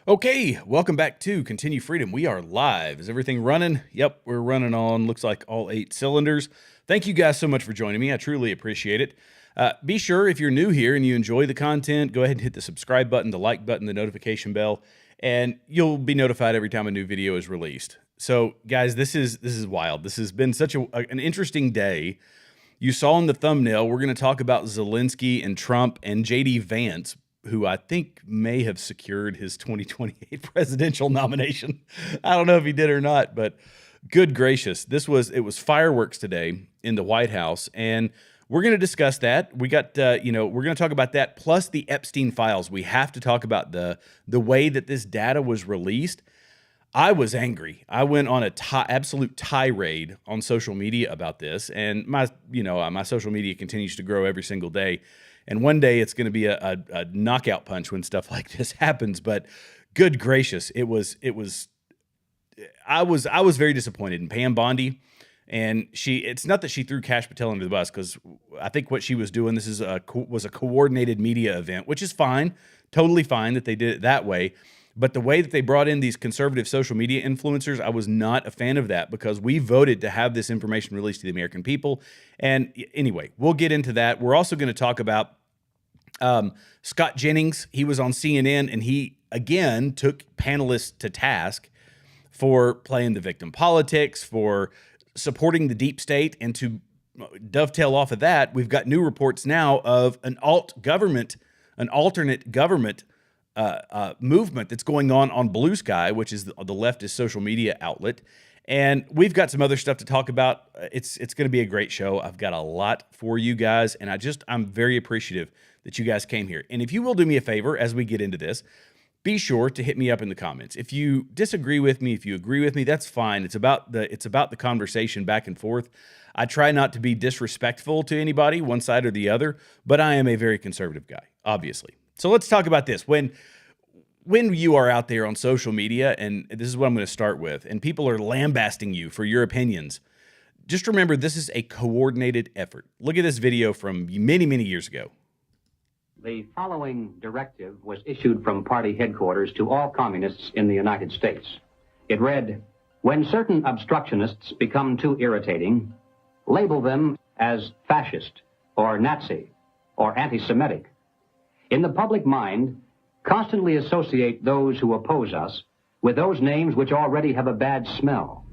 Okay, welcome back to Continue Freedom. We are live. Is everything running? Yep, we're running on, looks like all 8 cylinders. Thank you guys so much for joining me. I truly appreciate it. Be sure, if you're new here and you enjoy the content, go ahead and hit the subscribe button, the like button, the notification bell, and you'll be notified every time a new video is released. So, guys, this is wild. This has been such an interesting day. You saw in the thumbnail, we're going to talk about Zelensky and Trump and JD Vance, who I think may have secured his 2028 presidential nomination. I don't know if he did or not, but good gracious, it was fireworks today in the White House, and we're going to discuss that. We got, we're going to talk about that, plus the Epstein files. We have to talk about the way that this data was released. I was angry. I went on an absolute tirade on social media about this, and my social media continues to grow every single day. And one day it's going to be a knockout punch when stuff like this happens. But good gracious, I was very disappointed in Pam Bondi. And it's not that she threw Kash Patel under the bus, because I think what she was doing, this was a coordinated media event, which is fine, totally fine that they did it that way. But the way that they brought in these conservative social media influencers, I was not a fan of that, because we voted to have this information released to the American people. And anyway, we'll get into that. We're also going to talk about Scott Jennings. He was on CNN, and he, again, took panelists to task for playing the victim politics, for supporting the deep state. And to dovetail off of that, we've got new reports now of an alternate government movement that's going on Blue Sky, which is the leftist social media outlet. And we've got some other stuff to talk about. It's going to be a great show. I've got a lot for you guys, and I'm very appreciative that you guys came here. And if you will do me a favor as we get into this, be sure to hit me up in the comments. If you disagree with me, if you agree with me, that's fine. It's about the conversation back and forth. I try not to be disrespectful to anybody, one side or the other, but I am a very conservative guy, obviously. So let's talk about this. When you are out there on social media, and this is what I'm going to start with, and people are lambasting you for your opinions, just remember this is a coordinated effort. Look at this video from many, many years ago. The following directive was issued from party headquarters to all communists in the United States. It read, "When certain obstructionists become too irritating, label them as fascist or Nazi or anti-Semitic. In the public mind, constantly associate those who oppose us with those names which already have a bad smell.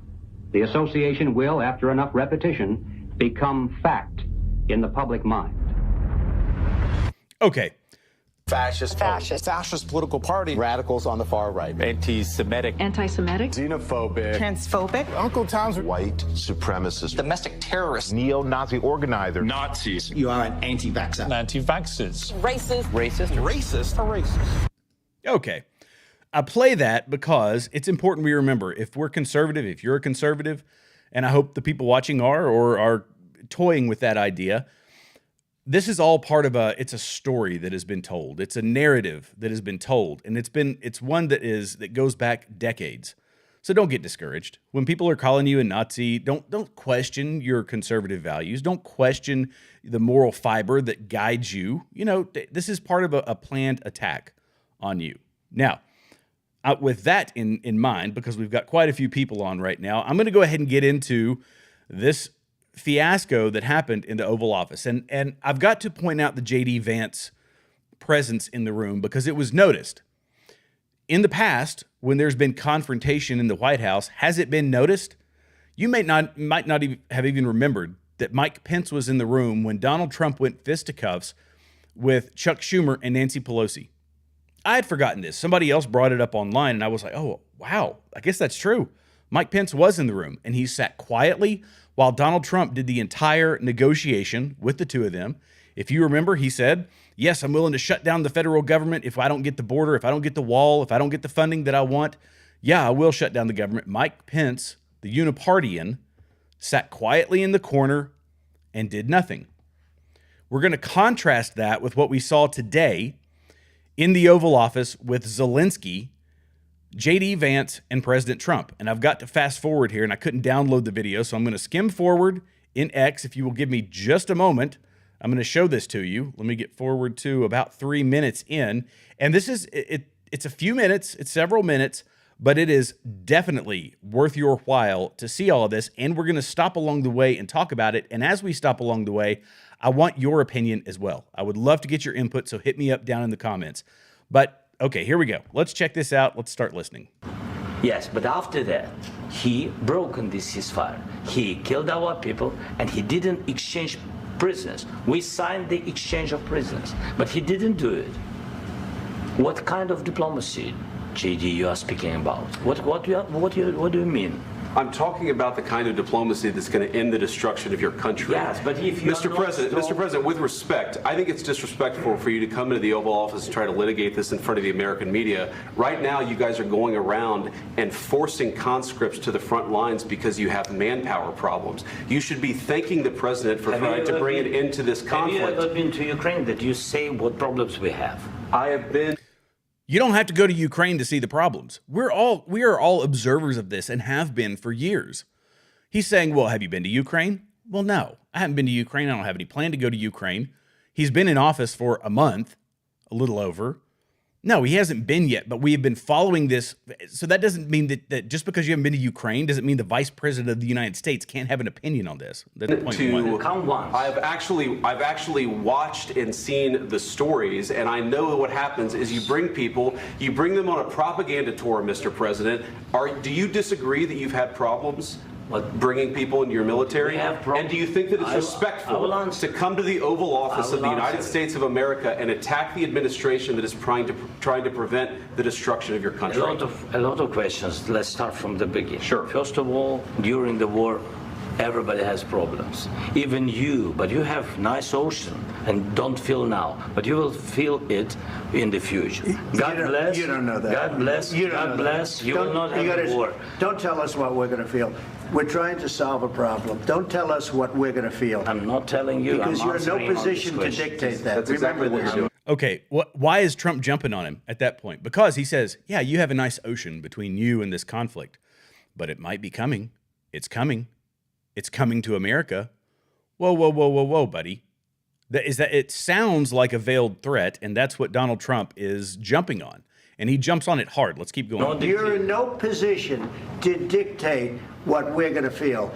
The association will, after enough repetition, become fact in the public mind." Okay. Fascist political party. Radicals on the far right. Anti-Semitic. Anti-Semitic. Xenophobic. Transphobic. Uncle Tom's white supremacist. Domestic terrorists. Neo-Nazi organizer. Nazis. You are an anti-vaxxer. Anti-vaxxers. Racist. Racist. Okay. I play that because it's important we remember, if we're conservative, if you're a conservative, and I hope the people watching are toying with that idea, this is all part of it's a story that has been told. It's a narrative that has been told, and it's one that goes back decades. So don't get discouraged. When people are calling you a Nazi, don't question your conservative values. Don't question the moral fiber that guides you. This is part of a planned attack on you. Now, with that in mind, because we've got quite a few people on right now, I'm going to go ahead and get into this fiasco that happened in the Oval Office. And I've got to point out the JD Vance presence in the room, because it was noticed. In the past, when there's been confrontation in the White House, has it been noticed? You might not have even remembered that Mike Pence was in the room when Donald Trump went fisticuffs with Chuck Schumer and Nancy Pelosi. I had forgotten this. Somebody else brought it up online, and I was like, oh, wow, I guess that's true. Mike Pence was in the room, and he sat quietly while Donald Trump did the entire negotiation with the two of them. If you remember, he said, yes, I'm willing to shut down the federal government if I don't get the border, if I don't get the wall, if I don't get the funding that I want. Yeah, I will shut down the government. Mike Pence, the unipartisan, sat quietly in the corner and did nothing. We're going to contrast that with what we saw today in the Oval Office with Zelensky, JD Vance, and President Trump. And I've got to fast forward here, and I couldn't download the video, so I'm going to skim forward in X. If you will give me just a moment, I'm going to show this to you. Let me get forward to about 3 minutes in. And this is, it's a few minutes, it's several minutes, but it is definitely worth your while to see all of this. And we're going to stop along the way and talk about it. And as we stop along the way, I want your opinion as well. I would love to get your input, so hit me up down in the comments. But okay, here we go. Let's check this out. Let's start listening. Yes, but after that, he broken this ceasefire. He killed our people, and he didn't exchange prisoners. We signed the exchange of prisoners, but he didn't do it. What kind of diplomacy, JD, you are speaking about? What do you mean? I'm talking about the kind of diplomacy that's going to end the destruction of your country. Yes, but if you Mr. President, with respect, I think it's disrespectful for you to come into the Oval Office and try to litigate this in front of the American media. Right now, you guys are going around and forcing conscripts to the front lines because you have manpower problems. You should be thanking the president for trying to bring an end to this conflict. Have you ever been to Ukraine that you say what problems we have? I have been. You don't have to go to Ukraine to see the problems. We are all observers of this and have been for years. He's saying, well, have you been to Ukraine? Well, no, I haven't been to Ukraine. I don't have any plan to go to Ukraine. He's been in office for a month, a little over. No, he hasn't been yet, but we have been following this. So that doesn't mean that just because you haven't been to Ukraine doesn't mean the vice president of the United States can't have an opinion on this. That's point one. I've actually watched and seen the stories, and I know what happens is you bring them on a propaganda tour, Mr. President. Do you disagree that you've had problems bringing people into your military? And do you think that it's respectful to come to the Oval Office of the United States of America and attack the administration that is trying to prevent the destruction of your country? A lot of questions. Let's start from the beginning. Sure. First of all, during the war, everybody has problems. Even you, but you have nice ocean and don't feel now, but you will feel it in the future. God bless. You don't know that. God bless. You God bless. You will not have a war. Don't tell us what we're going to feel. We're trying to solve a problem. Don't tell us what we're going to feel. I'm not telling you. Because you're in no position to dictate that. That's exactly what you're doing. Okay, why is Trump jumping on him at that point? Because he says, yeah, you have a nice ocean between you and this conflict, but it might be coming. It's coming. It's coming to America. Whoa, buddy. It sounds like a veiled threat, and that's what Donald Trump is jumping on. And he jumps on it hard. Let's keep going. You're in no position to dictate what we're going to feel.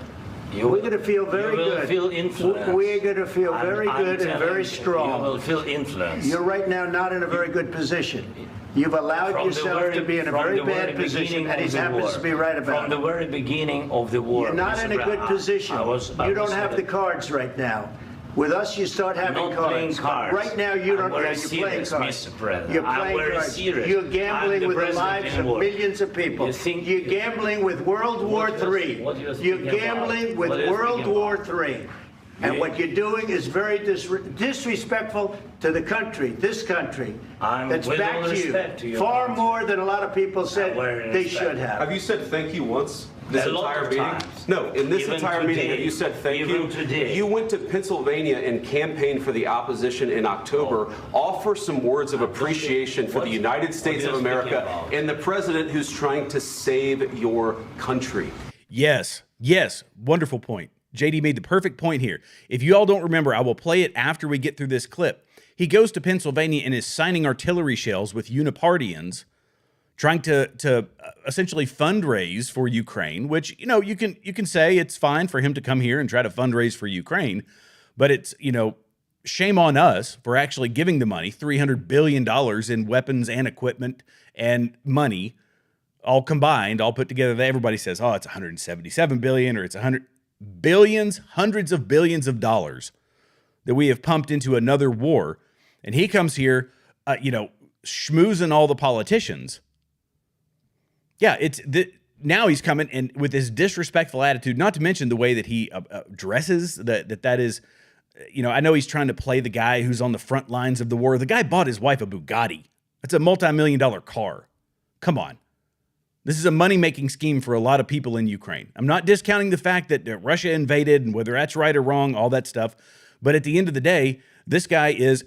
We're going to feel very good. Feel influence. We're going to feel very good and very strong. You will feel influence. You're right now not in a very good position. You've allowed yourself to be in a very bad position, and he happens to be right about it. From the very beginning of the war. You're not in a good position. You don't have the cards right now. With us, you start having cards. Right now, you don't. You're playing cards. You're playing cards. You're gambling with the lives of millions of people. You're gambling with World War III. You're gambling with World War III. And what you're doing is very disrespectful to the country, this country, that's back to you, far more than a lot of people said they should have. Have you said thank you once? This A lot entire of meeting? times. No, in this Even entire today. meeting, have you said thank Even you? today. You went to Pennsylvania and campaigned for the opposition in October. Offer some words of appreciation for the United States of America and the president who's trying to save your country. Yes, wonderful point. JD made the perfect point here. If you all don't remember, I will play it after we get through this clip. He goes to Pennsylvania and is signing artillery shells with Unipartians, trying to essentially fundraise for Ukraine, which, you know, you can say it's fine for him to come here and try to fundraise for Ukraine, but it's, you know, shame on us for actually giving the money, $300 billion in weapons and equipment and money, all combined, all put together. Everybody says, oh, it's 177 billion, or it's 100 billions, hundreds of billions of dollars that we have pumped into another war. And he comes here, schmoozing all the politicians. Yeah, now he's coming in with this disrespectful attitude, not to mention the way that he dresses, that is, I know he's trying to play the guy who's on the front lines of the war. The guy bought his wife a Bugatti. That's a multi-million-dollar car. Come on. This is a money-making scheme for a lot of people in Ukraine. I'm not discounting the fact that Russia invaded and whether that's right or wrong, all that stuff. But at the end of the day, this guy has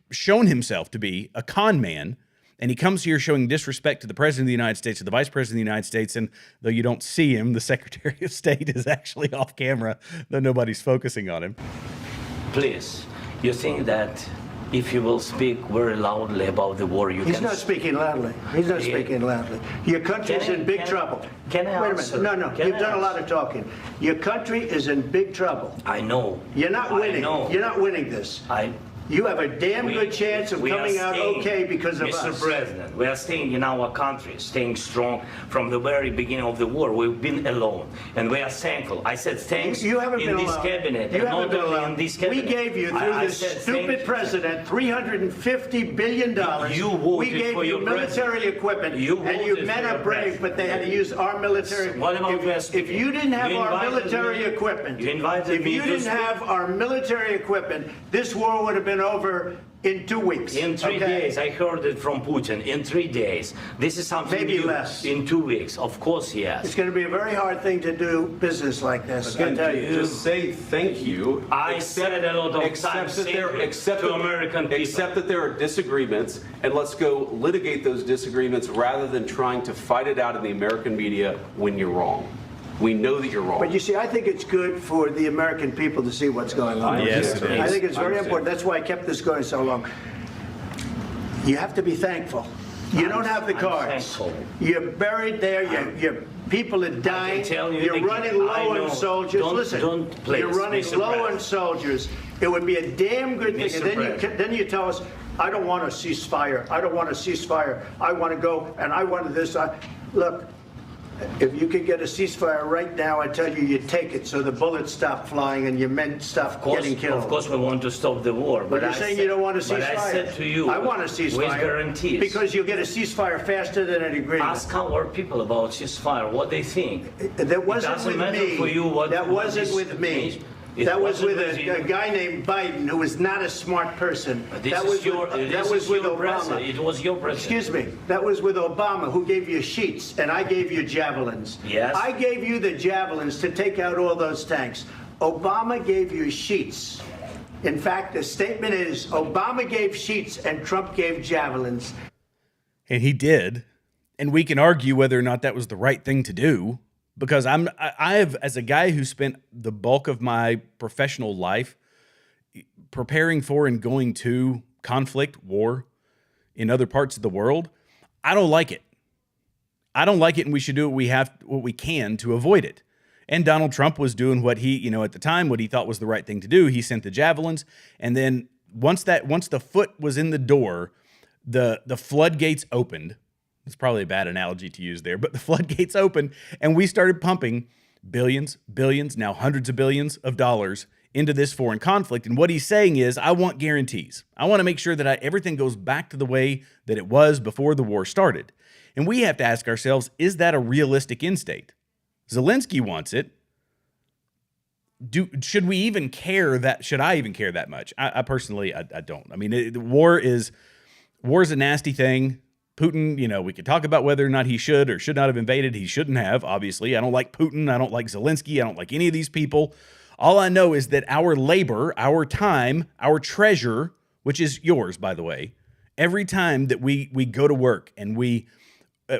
shown himself to be a con man, And he comes here showing disrespect to the President of the United States, to the Vice President of the United States, and though you don't see him, the Secretary of State is actually off camera, though nobody's focusing on him. Please, you think that if you will speak very loudly about the war, you He's can... not speaking loudly. He's not speaking loudly. Your country's in big trouble. Can I Wait a answer? minute. No, you've done a lot of talking. Your country is in big trouble. I know. You're not winning. I know. You're not winning this. You have a damn good chance of coming out okay because of us. Mr. President, we are staying in our country, staying strong from the very beginning of the war. We've been alone, and we are thankful. I said thanks you haven't in been this alone. cabinet. You haven't been alone. In this cabinet. We gave you, through this stupid president, $350 billion. You voted we gave for you your military equipment, and your men are brave, but they had to use our military. What about if you didn't have our military equipment, if you didn't have our military equipment, this war would have been over in 2 weeks. In 3 days, I heard it from Putin. In 3 days, this is something maybe new. less. In 2 weeks, of course, yes. It's going to be a very hard thing to do business like this. Again, I tell you. just say thank you. I said a lot of times to American people. Accept that there are disagreements, and let's go litigate those disagreements rather than trying to fight it out in the American media when you're wrong. We know that you're wrong. But you see, I think it's good for the American people to see what's going on. Yes, it is. I think it's very important. That's why I kept this going so long. You have to be thankful. You don't have the cards. You're buried there. Your people are dying. You're running low on soldiers. Listen, you're running low on soldiers. It would be a damn good thing. And then you tell us, I don't want a ceasefire. I don't want a ceasefire. I want to go and I want this. Look. If you could get a ceasefire right now, I tell you, you'd take it so the bullets stop flying and your men stop getting killed. Of course, we want to stop the war. But you're saying you don't want a ceasefire. But I said to you, I want a ceasefire. With guarantees. Because you'll get a ceasefire faster than an agreement. Ask our people about ceasefire, what they think. That wasn't with me. That wasn't with me. That was with a guy named Biden who was not a smart person. That was with Obama. It was your president. Excuse me. That was with Obama, who gave you sheets, and I gave you javelins. Yes. I gave you the javelins to take out all those tanks. Obama gave you sheets. In fact, the statement is Obama gave sheets and Trump gave javelins. And he did. And we can argue whether or not that was the right thing to do. Because I have, as a guy who spent the bulk of my professional life preparing for and going to conflict, war in other parts of the world, I don't like it. I don't like it, and we should do what we can to avoid it. And Donald Trump was doing what he, at the time, what he thought was the right thing to do. He sent the javelins, and then once the foot was in the door, the floodgates opened. It's probably a bad analogy to use there, but the floodgates opened and we started pumping billions, now hundreds of billions of dollars into this foreign conflict. And what he's saying is, I want guarantees. I want to make sure that everything goes back to the way that it was before the war started. And we have to ask ourselves, is that a realistic end state? Zelensky wants it. Should we even care that? Should I even care that much? I personally, I don't. I mean, war is a nasty thing. Putin, we could talk about whether or not he should or should not have invaded. He shouldn't have, obviously. I don't like Putin. I don't like Zelensky. I don't like any of these people. All I know is that our labor, our time, our treasure, which is yours, by the way, every time that we go to work and we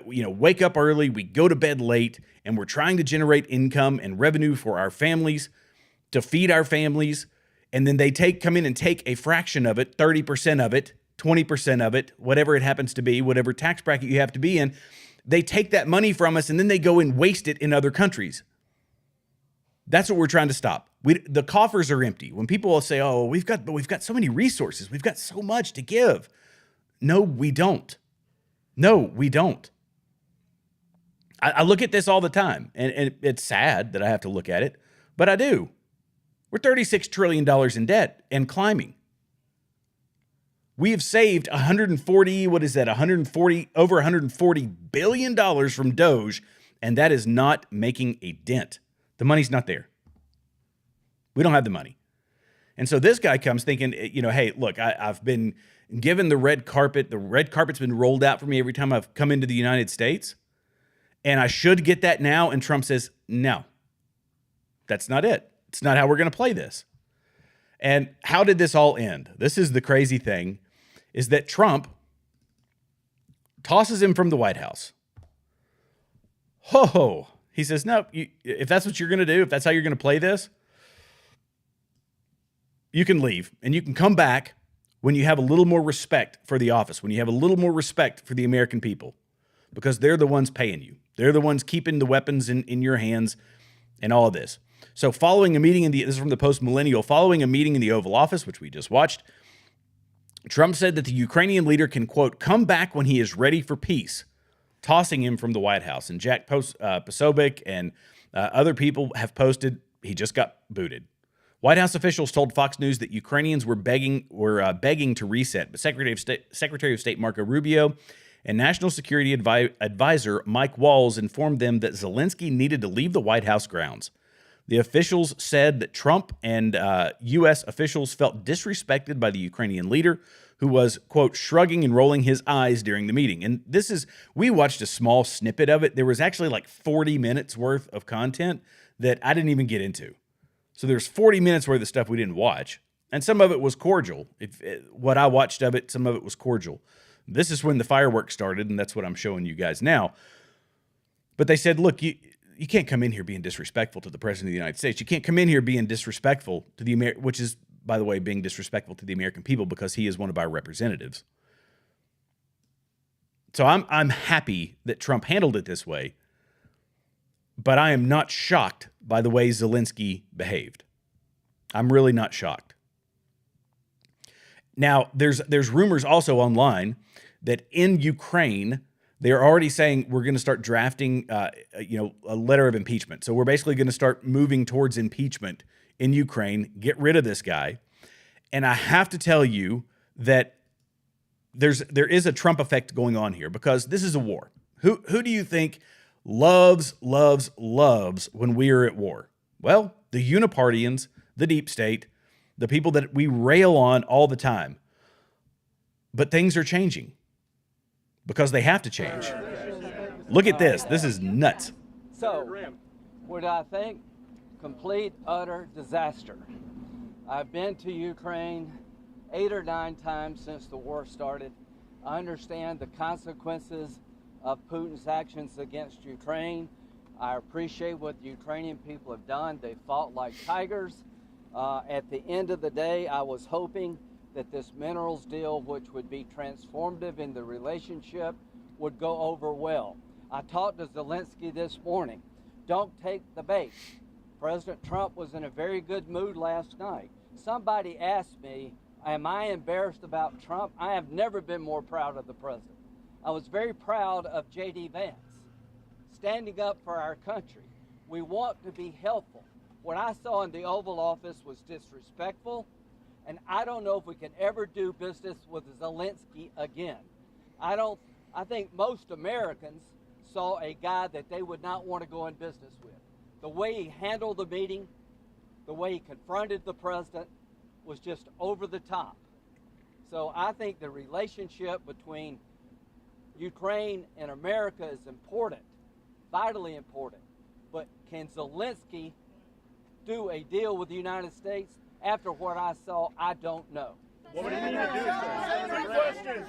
wake up early, we go to bed late, and we're trying to generate income and revenue for our families, to feed our families, and then they come in and take a fraction of it, 30% of it, 20% of it, whatever it happens to be, whatever tax bracket you have to be in, they take that money from us and then they go and waste it in other countries. That's what we're trying to stop. The coffers are empty. When people will say, "Oh, we've got so many resources, we've got so much to give," no, we don't. No, we don't. I look at this all the time, and it's sad that I have to look at it, but I do. We're $36 trillion in debt and climbing. We have saved over $140 billion from Doge, and that is not making a dent. The money's not there. We don't have the money. And so this guy comes thinking, hey, look, I've been given the red carpet. The red carpet's been rolled out for me every time I've come into the United States, and I should get that now. And Trump says, no, that's not it. It's not how we're going to play this. And how did this all end? This is the crazy thing. Is that Trump tosses him from the White House. Ho! He says, no, if that's what you're going to do, if that's how you're going to play this, you can leave and you can come back when you have a little more respect for the office, when you have a little more respect for the American people, because they're the ones paying you. They're the ones keeping the weapons in your hands and all of this. So following a meeting this is from the Post-Millennial, following a meeting in the Oval Office, which we just watched, Trump said that the Ukrainian leader can, quote, come back when he is ready for peace, tossing him from the White House. And Jack Posobiec and other people have posted he just got booted. White House officials told Fox News that Ukrainians were begging to reset, but Secretary of State Marco Rubio and National Security Advisor Mike Walls informed them that Zelensky needed to leave the White House grounds. The officials said that Trump and U.S. officials felt disrespected by the Ukrainian leader, who was, quote, shrugging and rolling his eyes during the meeting. And we watched a small snippet of it. There was actually like 40 minutes worth of content that I didn't even get into. So there's 40 minutes worth of stuff we didn't watch. And some of it was cordial. What I watched of it, some of it was cordial. This is when the fireworks started, and that's what I'm showing you guys now. But they said, look, you can't come in here being disrespectful to the President of the United States. You can't come in here being disrespectful to the which is, by the way, being disrespectful to the American people because he is one of our representatives. So I'm happy that Trump handled it this way, but I am not shocked by the way Zelensky behaved. I'm really not shocked. Now, there's rumors also online that in Ukraine, they're already saying we're going to start drafting, a letter of impeachment. So we're basically going to start moving towards impeachment in Ukraine, get rid of this guy. And I have to tell you that there is a Trump effect going on here because this is a war. Who do you think loves when we are at war? Well, the unipartians, the deep state, the people that we rail on all the time. But things are changing because they have to change. Look at this. This is nuts. So, what I think? Complete, utter disaster. I've been to Ukraine 8 or 9 times since the war started. I understand the consequences of Putin's actions against Ukraine. I appreciate what the Ukrainian people have done. They fought like tigers. At the end of the day, I was hoping that this minerals deal, which would be transformative in the relationship, would go over well. I talked to Zelensky this morning. Don't take the bait. President Trump was in a very good mood last night. Somebody asked me, am I embarrassed about Trump? I have never been more proud of the president. I was very proud of JD Vance, standing up for our country. We want to be helpful. What I saw in the Oval Office was disrespectful, and I don't know if we can ever do business with Zelensky again. I think most Americans saw a guy that they would not want to go in business with. The way he handled the meeting, the way he confronted the president was just over the top. So I think the relationship between Ukraine and America is important, vitally important. But can Zelensky do a deal with the United States? After what I saw, I don't know. What would he need to do, sir?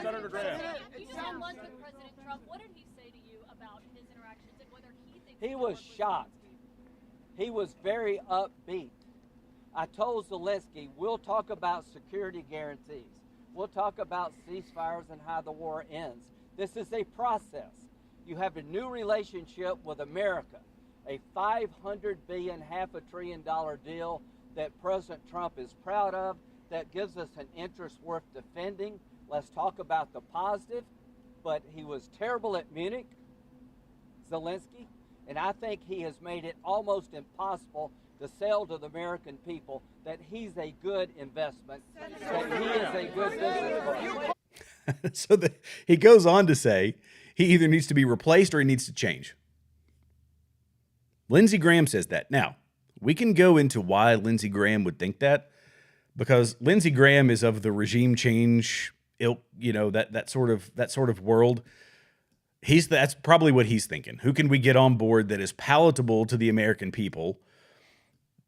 Senator Graham. You spent lunch with President Trump. What did he say to you about his interactions and whether he thinks he was shocked? He was very upbeat. I told Zelensky, we'll talk about security guarantees. We'll talk about ceasefires and how the war ends. This is a process. You have a new relationship with America, a $500 billion, $500 billion deal that President Trump is proud of, that gives us an interest worth defending. Let's talk about the positive. But he was terrible at Munich, Zelensky, and I think he has made it almost impossible to sell to the American people that he's a good investment, that he is a good business. So he goes on to say he either needs to be replaced or he needs to change. Lindsay Graham says that. Now, we can go into why Lindsay Graham would think that, because Lindsay Graham is of the regime change ilk, that sort of world. That's probably what he's thinking. Who can we get on board that is palatable to the American people,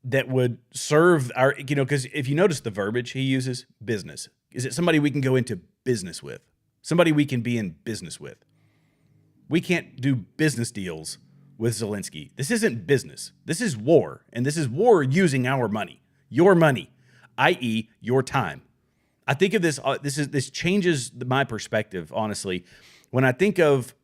that would serve our, because if you notice the verbiage he uses, business. Is it somebody we can go into business with? somebody we can be in business with. We can't do business deals with Zelensky. This isn't business. This is war, and this is war using our money, your money, i.e. your time. I think of this, this changes my perspective, honestly. When I think of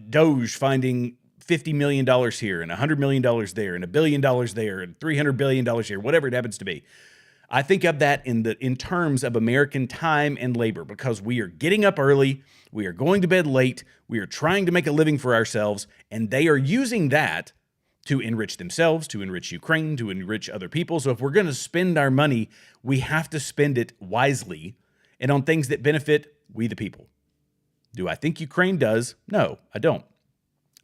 Doge finding $50 million here and $100 million there and $1 billion there and $300 billion here, whatever it happens to be, I think of that in terms of American time and labor, because we are getting up early, we are going to bed late, we are trying to make a living for ourselves, and they are using that to enrich themselves, to enrich Ukraine, to enrich other people. So if we're going to spend our money, we have to spend it wisely and on things that benefit we the people. Do I think Ukraine does? No, I don't.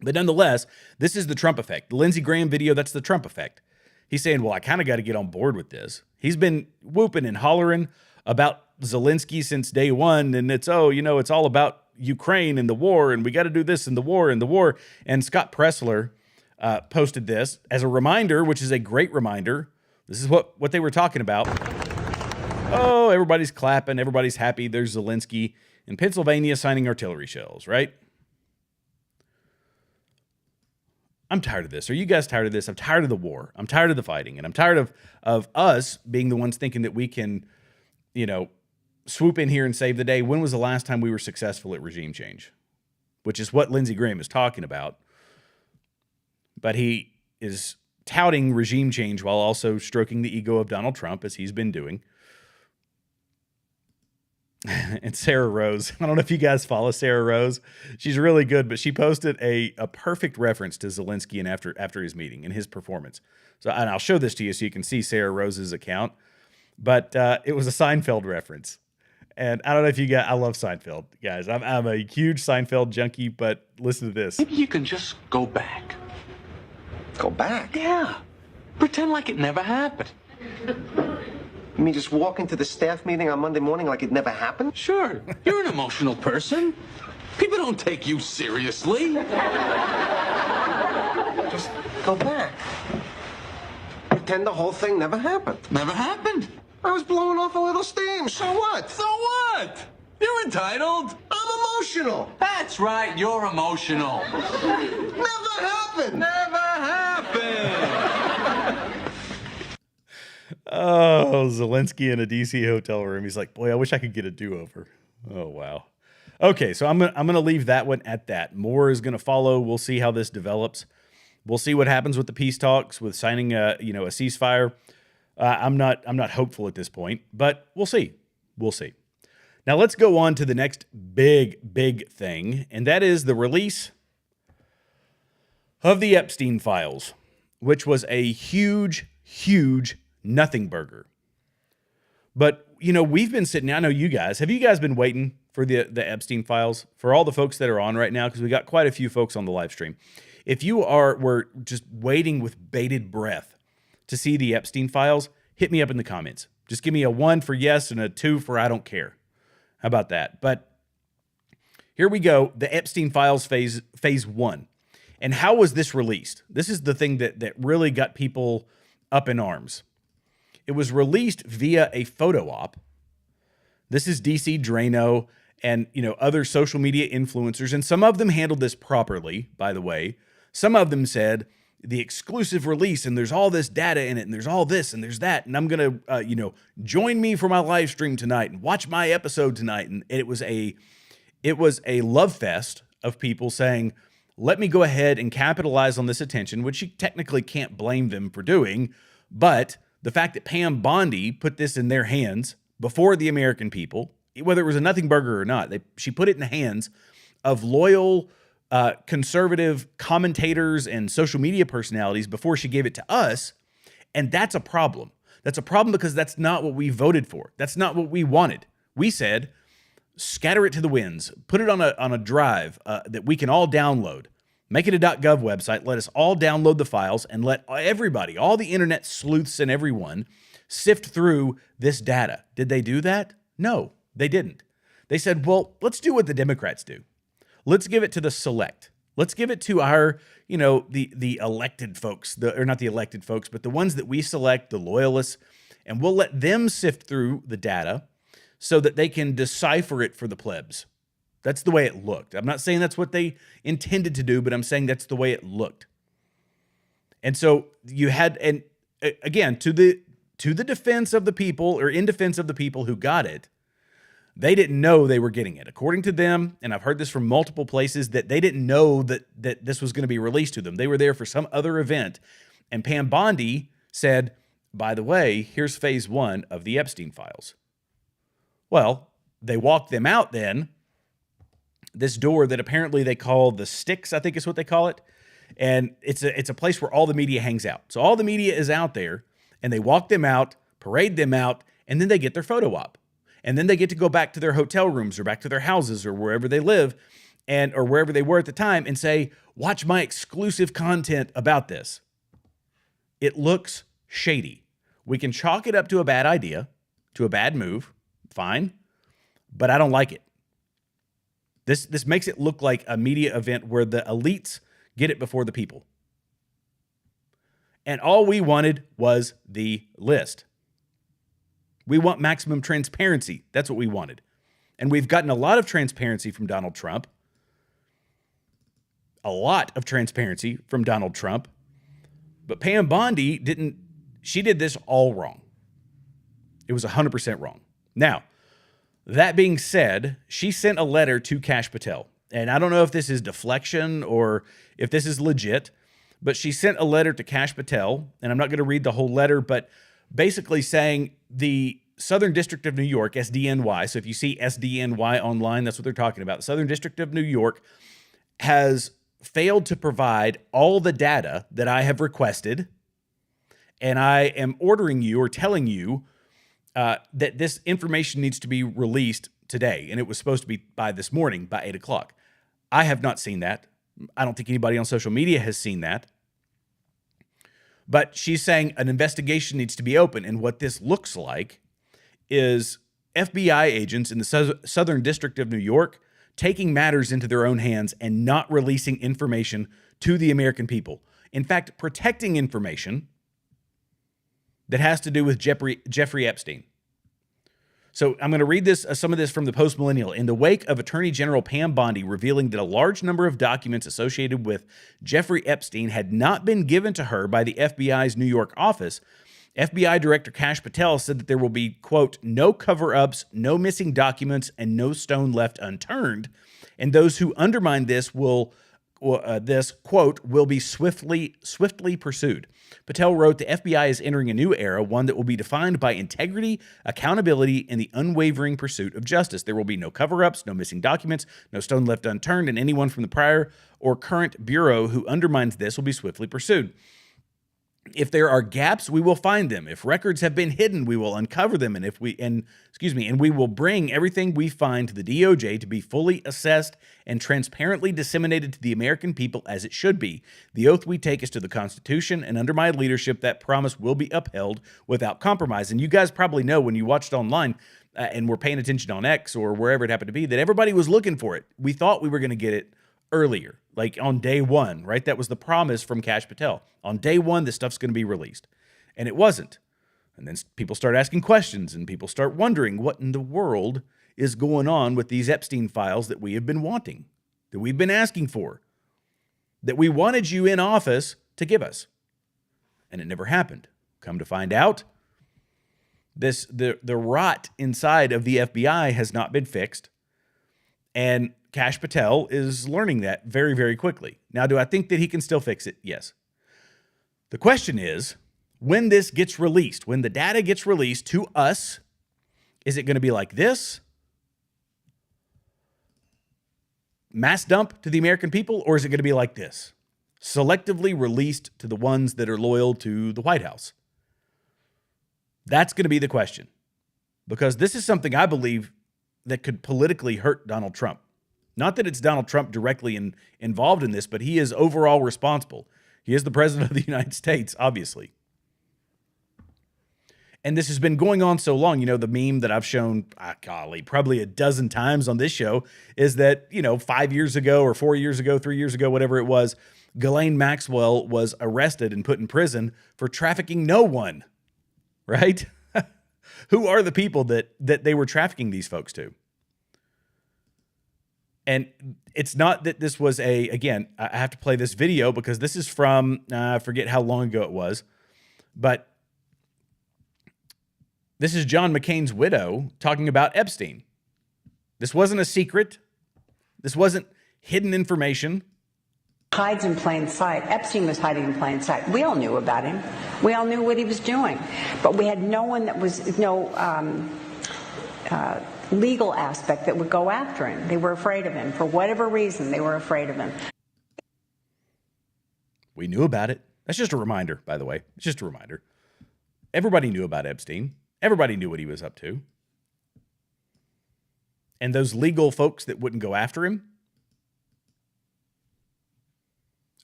But nonetheless, this is the Trump effect. The Lindsay Graham video, that's the Trump effect. He's saying, well, I kind of got to get on board with this. He's been whooping and hollering about Zelensky since day one, and it's all about Ukraine and the war, and we got to do this and the war and the war. And Scott Pressler posted this as a reminder, which is a great reminder. This is what they were talking about. Oh, everybody's clapping, everybody's happy. There's Zelensky in Pennsylvania signing artillery shells, right? I'm tired of this. Are you guys tired of this? I'm tired of the war. I'm tired of the fighting. And I'm tired of us being the ones thinking that we can, swoop in here and save the day. When was the last time we were successful at regime change? Which is what Lindsey Graham is talking about. But he is touting regime change while also stroking the ego of Donald Trump, as he's been doing. And Sarah Rose, I don't know if you guys follow Sarah Rose. She's really good, but she posted a perfect reference to Zelensky and after his meeting and his performance. So, and I'll show this to you so you can see Sarah Rose's account. But it was a Seinfeld reference. And I don't know if you guys, I love Seinfeld, guys. I'm a huge Seinfeld junkie, but listen to this. Maybe you can just go back. Go back? Yeah. Pretend like it never happened. You mean just walk into the staff meeting on Monday morning like it never happened? Sure. You're an emotional person. People don't take you seriously. Just go back. Pretend the whole thing never happened. Never happened. I was blowing off a little steam. So what? So what? You're entitled. I'm emotional. That's right. You're emotional. Never happened. Never happened. Oh, Zelensky in a DC hotel room. He's like, boy, I wish I could get a do-over. Oh, wow. Okay, so I'm gonna leave that one at that. More is gonna follow. We'll see how this develops. We'll see what happens with the peace talks, with signing a ceasefire. I'm not hopeful at this point, but we'll see. We'll see. Now let's go on to the next big thing, and that is the release of the Epstein files, which was a huge nothing burger. But, we've been sitting, I know you guys, have you guys been waiting for the Epstein files? For all the folks that are on right now, because we got quite a few folks on the live stream. If you were just waiting with bated breath to see the Epstein files, hit me up in the comments. Just give me a 1 for yes and a 2 for I don't care. How about that? But here we go, the Epstein files phase 1. And how was this released? This is the thing that really got people up in arms. It was released via a photo op. This is DC Drano and other social media influencers, and some of them handled this properly, by the way. Some of them said the exclusive release, and there's all this data in it, and there's all this, and there's that, and I'm gonna join me for my live stream tonight and watch my episode tonight. And it was a love fest of people saying, let me go ahead and capitalize on this attention, which you technically can't blame them for doing, but the fact that Pam Bondi put this in their hands before the American people, whether it was a nothing burger or not, she put it in the hands of loyal conservative commentators and social media personalities before she gave it to us, and that's a problem. That's a problem because that's not what we voted for. That's not what we wanted. We said, scatter it to the winds, put it on a drive that we can all download. Make it a .gov website, let us all download the files, and let everybody, all the internet sleuths and everyone, sift through this data. Did they do that? No, they didn't. They said, well, let's do what the Democrats do. Let's give it to the select. Let's give it to our, the elected folks, or not the elected folks, but the ones that we select, the loyalists, and we'll let them sift through the data so that they can decipher it for the plebs. That's the way it looked. I'm not saying that's what they intended to do, but I'm saying that's the way it looked. And so you had, and again, to the defense of the people, or in defense of the people who got it, they didn't know they were getting it. According to them, and I've heard this from multiple places, that they didn't know that this was going to be released to them. They were there for some other event. And Pam Bondi said, by the way, here's phase 1 of the Epstein files. Well, they walked them out then, this door that apparently they call the Sticks, I think is what they call it. And it's a place where all the media hangs out. So all the media is out there, and they walk them out, parade them out, and then they get their photo op. And then they get to go back to their hotel rooms or back to their houses or wherever they live, and or wherever they were at the time, and say, watch my exclusive content about this. It looks shady. We can chalk it up to a bad idea, to a bad move, fine, but I don't like it. This makes it look like a media event where the elites get it before the people. And all we wanted was the list. We want maximum transparency. That's what we wanted. And we've gotten a lot of transparency from Donald Trump. A lot of transparency from Donald Trump. But Pam Bondi she did this all wrong. It was 100% wrong. Now, that being said, she sent a letter to Kash Patel. And I don't know if this is deflection or if this is legit, but she sent a letter to Kash Patel, and I'm not going to read the whole letter, but basically saying the Southern District of New York, SDNY, so if you see SDNY online, that's what they're talking about. The Southern District of New York has failed to provide all the data that I have requested, and I am ordering you or telling you that this information needs to be released today, and it was supposed to be by this morning, by 8 o'clock. I have not seen that. I don't think anybody on social media has seen that. But she's saying an investigation needs to be open, and what this looks like is FBI agents in the Southern District of New York taking matters into their own hands and not releasing information to the American people. In fact, protecting information that has to do with Jeffrey Epstein. So I'm going to read some of this from the Post-Millennial. In the wake of Attorney General Pam Bondi revealing that a large number of documents associated with Jeffrey Epstein had not been given to her by the FBI's New York office, FBI Director Kash Patel said that there will be, quote, no cover-ups, no missing documents, and no stone left unturned. And those who undermine this quote, will be swiftly pursued. Patel wrote, the FBI is entering a new era, one that will be defined by integrity, accountability, and the unwavering pursuit of justice. There will be no cover-ups, no missing documents, no stone left unturned, and anyone from the prior or current bureau who undermines this will be swiftly pursued. If there are gaps, we will find them. If records have been hidden, we will uncover them. And we will bring everything we find to the DOJ to be fully assessed and transparently disseminated to the American people as it should be. The oath we take is to the Constitution, and under my leadership, that promise will be upheld without compromise. And you guys probably know when you watched online and were paying attention on X or wherever it happened to be, that everybody was looking for it. We thought we were going to get it earlier, like on day one, right? That was the promise from Kash Patel. On day one, this stuff's going to be released. And it wasn't. And then people start asking questions, and people start wondering what in the world is going on with these Epstein files that we have been wanting, that we've been asking for, that we wanted you in office to give us. And it never happened. Come to find out, the rot inside of the FBI has not been fixed. And Kash Patel is learning that very, very quickly. Now, do I think that he can still fix it? Yes. The question is, when this gets released, when the data gets released to us, is it going to be like this? Mass dump to the American people? Or is it going to be like this? Selectively released to the ones that are loyal to the White House? That's going to be the question. Because this is something I believe that could politically hurt Donald Trump. Not that it's Donald Trump directly involved in this, but he is overall responsible. He is the president of the United States, obviously. And this has been going on so long. You know, the meme that I've shown, probably a dozen times on this show is that, 5 years ago or 4 years ago, 3 years ago, whatever it was, Ghislaine Maxwell was arrested and put in prison for trafficking no one, right? Who are the people that they were trafficking these folks to? And it's not that this was again, I have to play this video because this is from, I forget how long ago it was, but this is John McCain's widow talking about Epstein. This wasn't a secret. This wasn't hidden information. Hides in plain sight. Epstein was hiding in plain sight. We all knew about him. We all knew what he was doing. But we had no one that was, no legal aspect that would go after him. They were afraid of him. For whatever reason, they were afraid of him. We knew about it. That's just a reminder, by the way. It's just a reminder. Everybody knew about Epstein. Everybody knew what he was up to. And those legal folks that wouldn't go after him,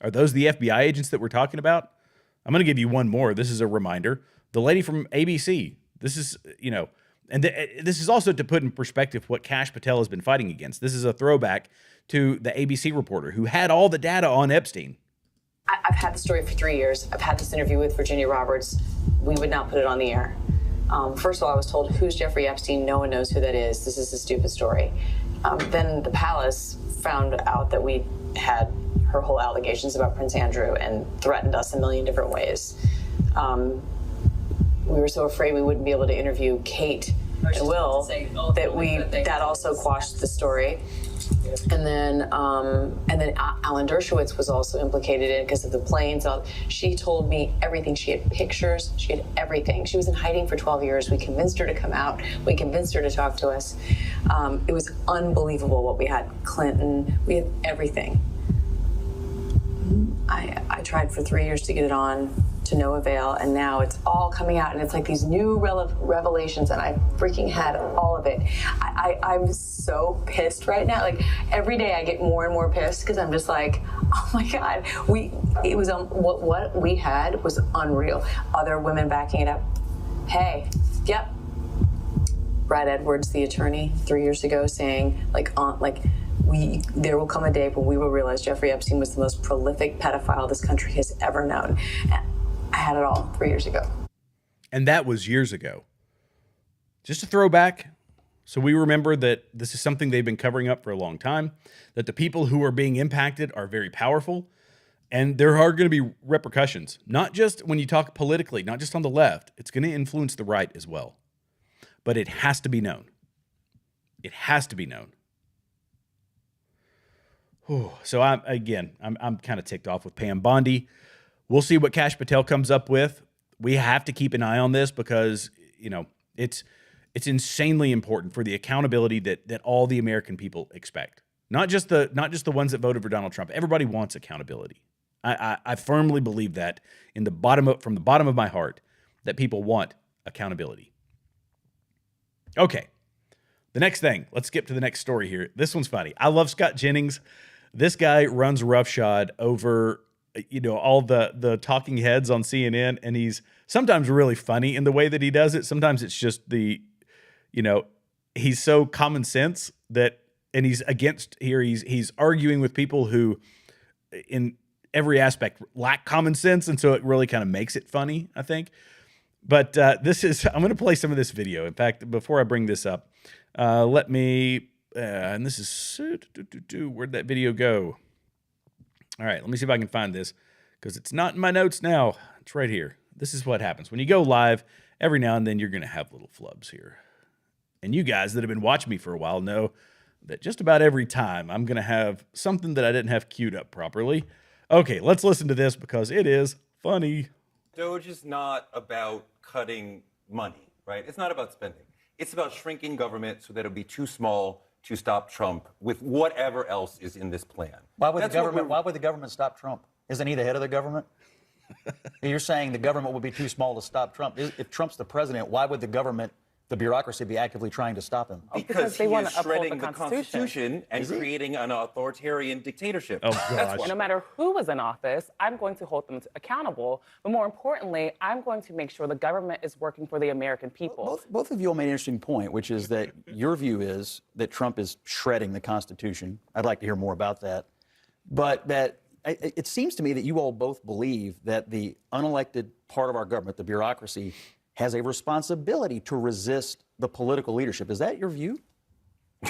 are those the FBI agents that we're talking about? I'm going to give you one more. This is a reminder. The lady from ABC. This is, and this is also to put in perspective what Kash Patel has been fighting against. This is a throwback to the ABC reporter who had all the data on Epstein. I've had the story for 3 years. I've had this interview with Virginia Roberts. We would not put it on the air. First of all, I was told, who's Jeffrey Epstein? No one knows who that is. This is a stupid story. Then the palace found out that we had her whole allegations about Prince Andrew and threatened us a million different ways. We were so afraid we wouldn't be able to interview Kate and Will that also quashed the story. And then Alan Dershowitz was also implicated in it because of the planes. She told me everything. She had pictures. She had everything. She was in hiding for 12 years. We convinced her to come out. We convinced her to talk to us. It was unbelievable what we had. Clinton. We had everything. I tried for 3 years to get it on, to no avail, and now it's all coming out, and it's like these new revelations, and I freaking had all of it. I'm so pissed right now. Like, every day I get more and more pissed because I'm just like, oh my God, what we had was unreal. Other women backing it up. Hey, yep. Brad Edwards, the attorney, 3 years ago, saying there will come a day when we will realize Jeffrey Epstein was the most prolific pedophile this country has ever known. And I had it all 3 years ago. And that was years ago. Just a throwback. So we remember that this is something they've been covering up for a long time, that the people who are being impacted are very powerful, and there are going to be repercussions, not just when you talk politically, not just on the left. It's going to influence the right as well. But it has to be known. It has to be known. So I'm kind of ticked off with Pam Bondi. We'll see what Kash Patel comes up with. We have to keep an eye on this because, it's insanely important for the accountability that all the American people expect. Not just the ones that voted for Donald Trump. Everybody wants accountability. I firmly believe that from the bottom of my heart, that people want accountability. Okay. The next thing, let's skip to the next story here. This one's funny. I love Scott Jennings. This guy runs roughshod over, all the talking heads on CNN, and he's sometimes really funny in the way that he does it. Sometimes it's just he's so common sense and he's he's arguing with people who in every aspect lack common sense, and so it really kind of makes it funny, I think. But I'm going to play some of this video. In fact, before I bring this up, let me, and this is, where'd that video go? All right, let me see if I can find this, because it's not in my notes now. It's right here. This is what happens. When you go live, every now and then you're going to have little flubs here. And you guys that have been watching me for a while know that just about every time I'm going to have something that I didn't have queued up properly. Okay, let's listen to this because it is funny. DOGE is not about cutting money, right? It's not about spending. It's about shrinking government so that it'll be too small to stop Trump with whatever else is in this plan. Why would the government stop Trump? Isn't he the head of the government? You're saying the government would be too small to stop Trump. If Trump's the president, why would the government, the bureaucracy, be actively trying to stop him? Because he is shredding the Constitution and creating an authoritarian dictatorship. Oh, gosh. No matter who is in office, I'm going to hold them accountable. But more importantly, I'm going to make sure the government is working for the American people. Both of you all made an interesting point, which is that your view is that Trump is shredding the Constitution. I'd like to hear more about that. But that it seems to me that you all both believe that the unelected part of our government, the bureaucracy, has a responsibility to resist the political leadership. Is that your view?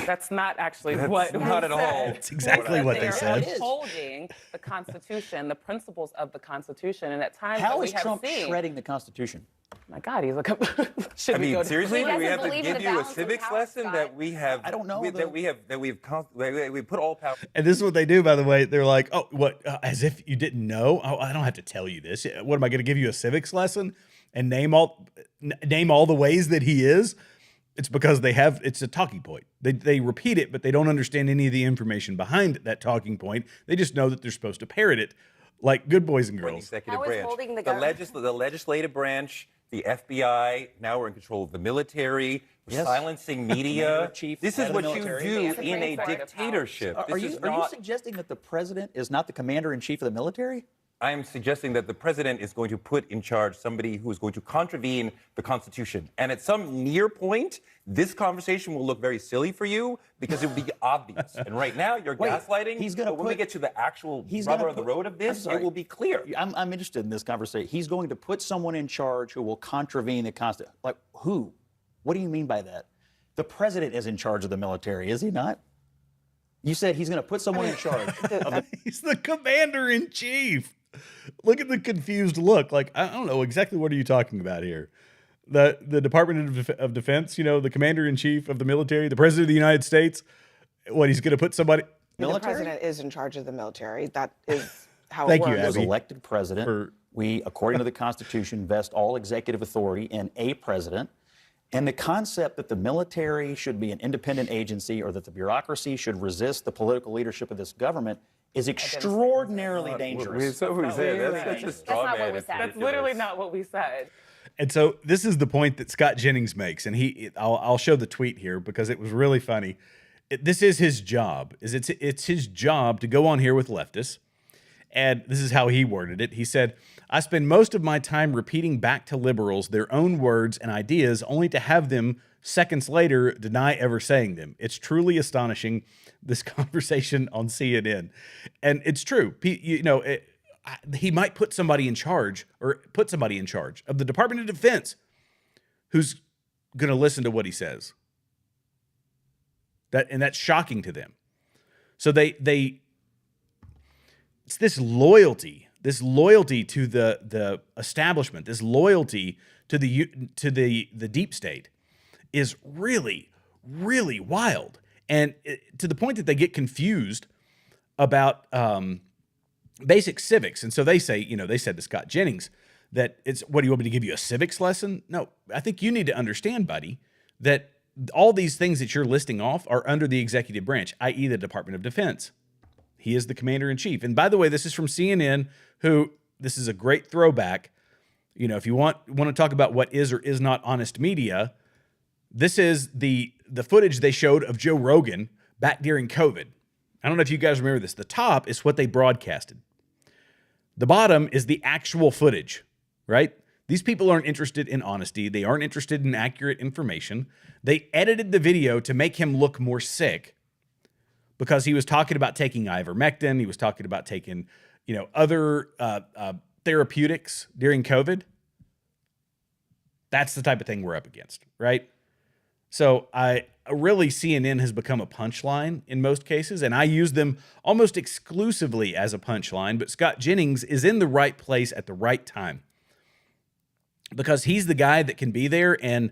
That's not actually That's what not we at all. said. It's exactly what they said. They're upholding the Constitution, the principles of the Constitution, and at times How that we is have Trump seen, shredding the Constitution? my God, he's like, I mean, seriously, He do we doesn't have to believe in give the you a balance of civics power, lesson Scott. that we have? I don't know, we put all power. And this is what they do, by the way. They're like, oh, what? As if you didn't know? Oh, I don't have to tell you this. What am I going to give you a civics lesson and name all the ways that he is? It's because it's a talking point. They repeat it, but they don't understand any of the information behind that talking point. They just know that they're supposed to parrot it like good boys and girls. Executive How is branch. holding the The legislative branch, the FBI, now we're in control of the military, we're Yes. silencing media. Chief, This head is of the what you military. do The in a Supreme Court of dictatorship. Are This you is not. suggesting that the president is not the commander-in-chief of the military? I am suggesting that the president is going to put in charge somebody who is going to contravene the Constitution. And at some near point, this conversation will look very silly for you because it will be obvious. And right now, you're Wait, gaslighting. he's gonna but when we put- get to the actual He's rubber gonna of the put- road of I'm this, sorry. it will be clear. I'm interested in this conversation. He's going to put someone in charge who will contravene the Constitution. Like who? What do you mean by that? The president is in charge of the military, is he not? You said he's going to put someone in charge. He's the commander in chief. Look at the confused look. Like, I don't know exactly what are you talking about here. The Department of Defense, the commander in chief of the military, the president of the United States. What, he's going to put somebody? The president is in charge of the military. That is how Thank it you, works. As Abby. elected president, we, according to the Constitution, vest all executive authority in a president. And the concept that the military should be an independent agency or that the bureaucracy should resist the political leadership of this government is extraordinarily dangerous. That's what we said. That's such a straw not what man. we It's said. That's ridiculous. literally not what we said. And so this is the point that Scott Jennings makes, and I'll show the tweet here because it was really funny. This is his job. It's his job to go on here with leftists, and this is how he worded it. He said, "I spend most of my time repeating back to liberals their own words and ideas, only to have them seconds later deny ever saying them. It's truly astonishing." This conversation on CNN, and it's true. He might put somebody in charge of the Department of Defense who's going to listen to what he says. That's shocking to them. So it's this loyalty to the establishment, this loyalty to the deep state is really, really wild. And to the point that they get confused about basic civics. And so they say, they said to Scott Jennings that what do you want me to give you a civics lesson? No, I think you need to understand, buddy, that all these things that you're listing off are under the executive branch, i.e. the Department of Defense. He is the commander in chief. And by the way, this is from CNN, this is a great throwback. If you want to talk about what is or is not honest media, this is the footage they showed of Joe Rogan back during COVID. I don't know if you guys remember this. The top is what they broadcasted. The bottom is the actual footage, right? These people aren't interested in honesty. They aren't interested in accurate information. They edited the video to make him look more sick because he was talking about taking ivermectin. He was talking about taking, other therapeutics during COVID. That's the type of thing we're up against, right? So CNN has become a punchline in most cases, and I use them almost exclusively as a punchline, but Scott Jennings is in the right place at the right time because he's the guy that can be there and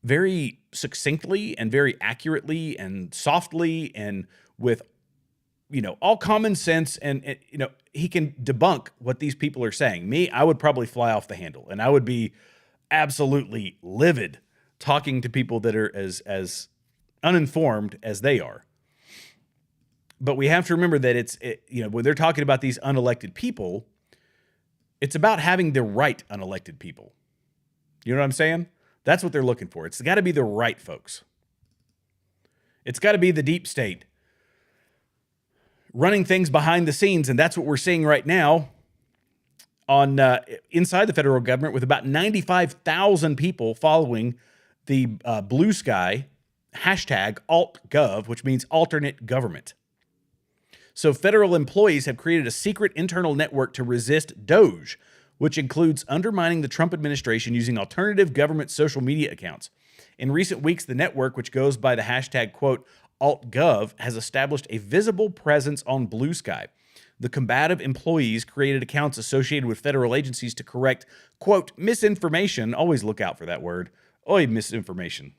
very succinctly and very accurately and softly and with, all common sense and he can debunk what these people are saying. Me, I would probably fly off the handle and I would be absolutely livid talking to people that are as uninformed as they are. But we have to remember that when they're talking about these unelected people, it's about having the right unelected people. You know what I'm saying? That's what they're looking for. It's got to be the right folks. It's got to be the deep state running things behind the scenes, and that's what we're seeing right now on inside the federal government with about 95,000 people following the blue sky hashtag altgov, which means alternate government. So federal employees have created a secret internal network to resist Doge, which includes undermining the Trump administration using alternative government social media accounts. In recent weeks, the network, which goes by the hashtag, quote, AltGov has established a visible presence on Blue Sky. The combative employees created accounts associated with federal agencies to correct, quote, misinformation. Always look out for that word. Misinformation.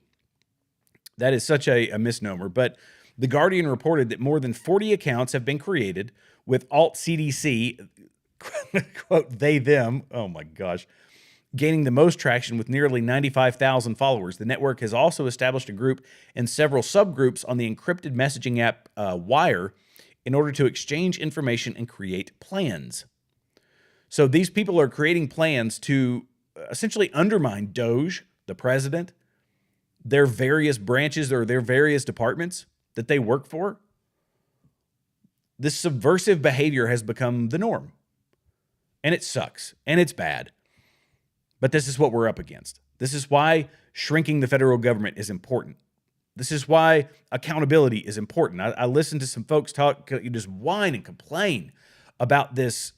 That is such a misnomer. But The Guardian reported that more than 40 accounts have been created with Alt CDC, quote, they, them, oh my gosh, gaining the most traction with nearly 95,000 followers. The network has also established a group and several subgroups on the encrypted messaging app Wire in order to exchange information and create plans. So these people are creating plans to essentially undermine DOJ, the president, their various branches or their various departments that they work for. This subversive behavior has become the norm. And it sucks. And it's bad. But this is what we're up against. This is why shrinking the federal government is important. This is why accountability is important. I listened to some folks talk, you just whine and complain about this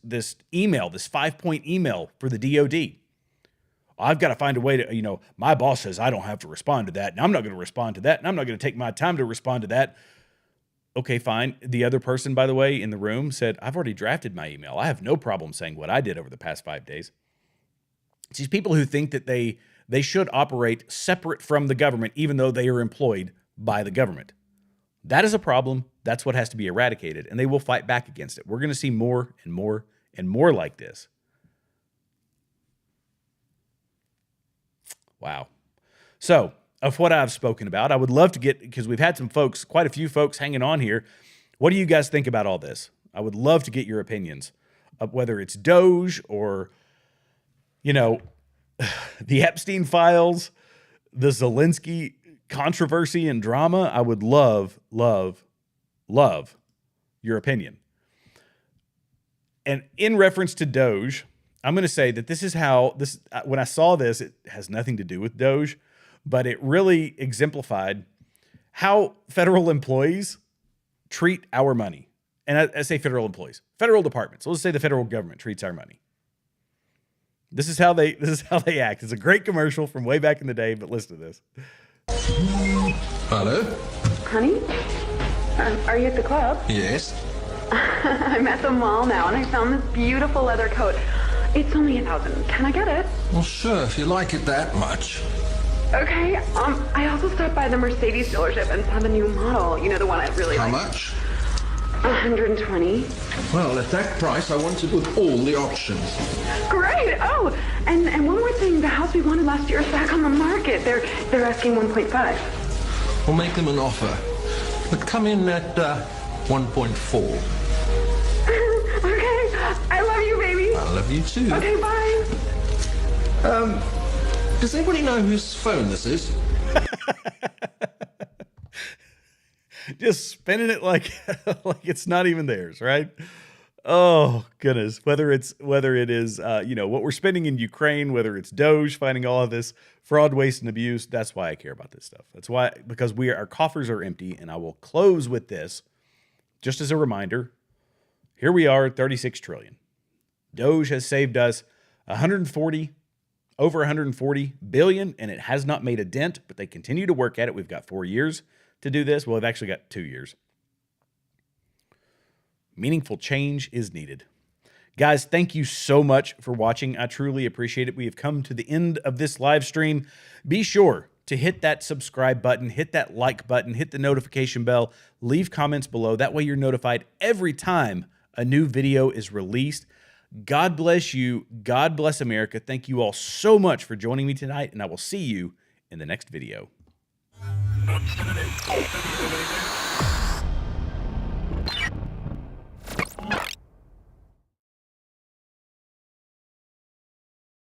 email, this 5-point email for the DOD. I've got to find a way to, my boss says I don't have to respond to that, and I'm not going to respond to that, and I'm not going to take my time to respond to that. Okay, fine. The other person, by the way, in the room said, I've already drafted my email. I have no problem saying what I did over the past 5 days. It's these people who think that they should operate separate from the government, even though they are employed by the government. That is a problem. That's what has to be eradicated, and they will fight back against it. We're going to see more and more and more like this. Wow. So, of what I've spoken about, I would love to get, because we've had some folks, quite a few folks hanging on here. What do you guys think about all this? I would love to get your opinions of whether it's DOJ or, the Epstein files, the Zelensky controversy and drama. I would love, love, love your opinion. And in reference to DOJ, I'm going to say that this is how this, when I saw this, it has nothing to do with DOJ, but it really exemplified how federal employees treat our money. And I say federal employees, federal departments. Let's say the federal government treats our money. This is how they act. It's a great commercial from way back in the day, but listen to this. Hello? Honey? Are you at the club? Yes. I'm at the mall now, and I found this beautiful leather coat. It's only $1,000. Can I get it? Well, sure, if you like it that much. Okay. I also stopped by the Mercedes dealership and saw the new model. The one I really like. How much? $120. Well, at that price, I want it with all the options. Great. Oh, and one more thing. The house we wanted last year is back on the market. They're asking 1.5. We'll make them an offer, but come in at 1.4. Okay. I love you, baby. I love you too. Okay, bye. Does anybody know whose phone this is? Just spinning it like it's not even theirs, right? Oh goodness. Whether it is what we're spending in Ukraine, whether it's DOJ fighting all of this fraud, waste, and abuse. That's why I care about this stuff. That's why, because our coffers are empty. And I will close with this, just as a reminder. Here we are, 36 trillion. DOJ has saved us over 140 billion, and it has not made a dent, but they continue to work at it. We've got 4 years to do this. Well, we've actually got 2 years. Meaningful change is needed. Guys, thank you so much for watching. I truly appreciate it. We have come to the end of this live stream. Be sure to hit that subscribe button, hit that like button, hit the notification bell, leave comments below. That way you're notified every time a new video is released. God bless you. God bless America. Thank you all so much for joining me tonight, and I will see you in the next video.